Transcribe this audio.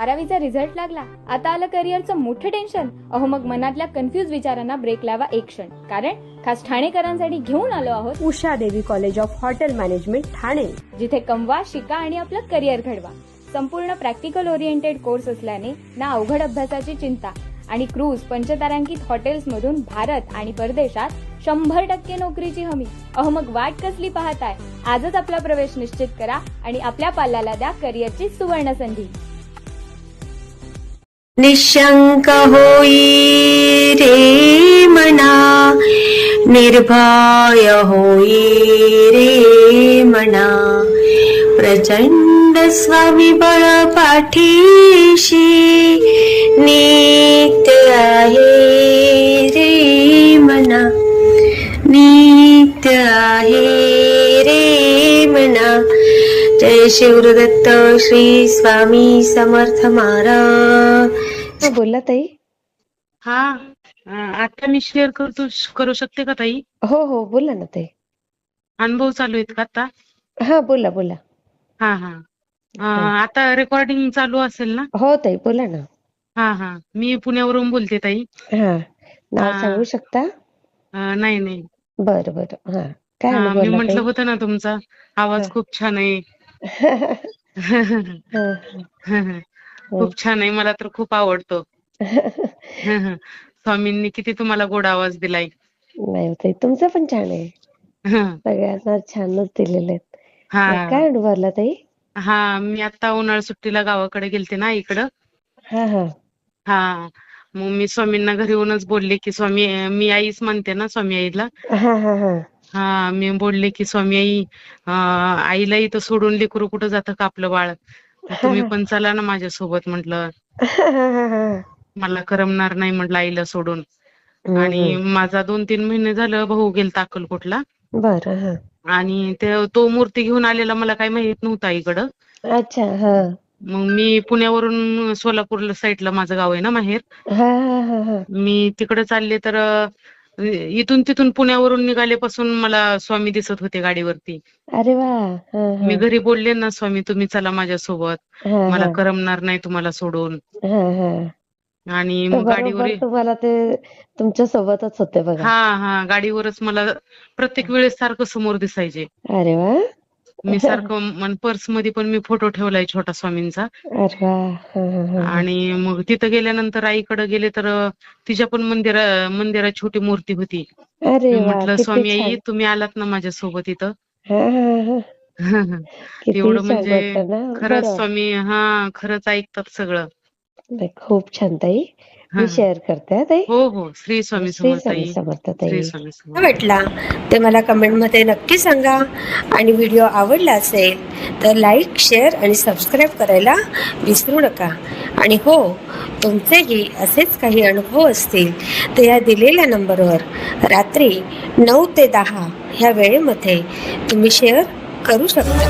12वीचा result लागला, आता आलं करिअरचं मोठं टेन्शन. अहो मग मनातल्या कन्फ्युज विचारांना ब्रेक लावा एक क्षण, कारण खास ठाणेकरांसाठी घेऊन आलो आहोत उषा देवी college of hotel management Thane, जिथे कमवा, शिका आणि आपलं करिअर घडवा. संपूर्ण प्रॅक्टिकल ओरिएंटेड कोर्स असल्याने ना अवघड अभ्यासाची चिंता आणि क्रूज पंचतारांकित हॉटेल्समधून भारत आणि परदेशात 100% नोकरीची हमी. अहो मग वाट कसली पाहताय? आजच आपला प्रवेश निश्चित करा आणि आपल्या पाल्याला द्या करिअरची सुवर्ण संधी. निशंक होई रे मना, निर्भय होई रे मना, प्रचंड स्वामीबळ पाठीशी नित्य आहे रे मना, नित्य आहे रे मना. जय शिवदत्त श्री स्वामी समर्थ महाराज. बोलला ताई? हा आता मी शेअर करू शकते का ताई? हो हो बोला ना ताई. अनुभव चालू आहेत का आता? हा बोला बोला. हा हा आता रेकॉर्डिंग चालू असेल ना? हो ताई बोला ना. हा मी पुण्यावरून बोलते ताई. हा नाव हा. सांगू शकता? नाही नाही. बरं बरं. हा काय मी अनुभवला म्हंटल ताई? होतं ना तुमचा आवाज हा. खूप छान आहे. हा, हा. खूप छान आहे, मला तर खूप आवडतो. स्वामींनी किती तुम्हाला गोड आवाज दिलाय. नाही ताई तुमचं पण छान आहे. सगळ्यांना छानच दिलेले आहेत. हा काय अनुभवला ताई? मी आता उन्हाळी सुट्टीला गावाकडे गेलते ना इकडं. हा हा हा मग मी स्वामींना घरी येऊनच बोलले की स्वामी, मी आईच म्हणते ना स्वामी आईला. हा हा हा हा मी बोलले की स्वामी आई, आईला इथं सोडून लेकरू कुठं जातं का आपलं बाळ, तुम्ही पण चला ना माझ्यासोबत म्हटलं. मला करमणार नाही म्हटलं आईला सोडून. आणि माझा 2-3 महिने झालं भाऊ गेलता अक्कलकोटला. बरं. हा आणि तो मूर्ती घेऊन आलेला मला काही माहित नव्हता इकडं. अच्छा. हा मग मी पुण्यावरून सोलापूर साईडला माझं गाव आहे ना माहेर. हा हा हा हा मी तिकडे चालले तर इथून तिथून पुण्यावरून निघाल्यापासून मला स्वामी दिसत होते गाडीवरती. अरे वा. हा मी हा घरी बोलले ना स्वामी तुम्ही चला माझ्यासोबत, हा मला हा करमणार नाही तुम्हाला सोडून. हा हा आणि तर मग गाडीवर बरोबर तुम्हाला ते तुमच्या सोबतच होते बघा. हा गाडीवरच मला प्रत्येक वेळेस सारखं समोर दिसायचे. अरे वा. मी सारखं पर्स मध्ये पण मी फोटो ठेवलाय छोटा स्वामींचा. अरे वा. हा हा हा आणि मग तिथं गेल्यानंतर आईकडे गेले तर तिच्या पण मंदिरात छोटी मूर्ती होती. अरे मी वा म्हटलं किती स्वामी आई छान. तुम्ही आलात ना माझ्यासोबत इथं. हा हा हा किती एवढं छान म्हणजे वाटतं ना. खरंच बरं. स्वामी खरंच ऐकतात सगळं. खूप छान ताई. मी शेअर करते हा ताई. हो श्री स्वामी श्री समर्थ स्वामी ताई. समर्थ श्री ताई. स्वामी समर्थ. भेटला ते मला कमेंटमध्ये नक्की सांगा. आणि व्हिडिओ आवडला असेल तर लाईक, शेअर आणि सबस्क्राईब करायला विसरू नका. आणि हो, तुमचेही असेच काही अनुभव असतील तर या दिलेल्या नंबरवर रात्री 9 ते 10 ह्या वेळेमध्ये तुम्ही शेअर करू शकता.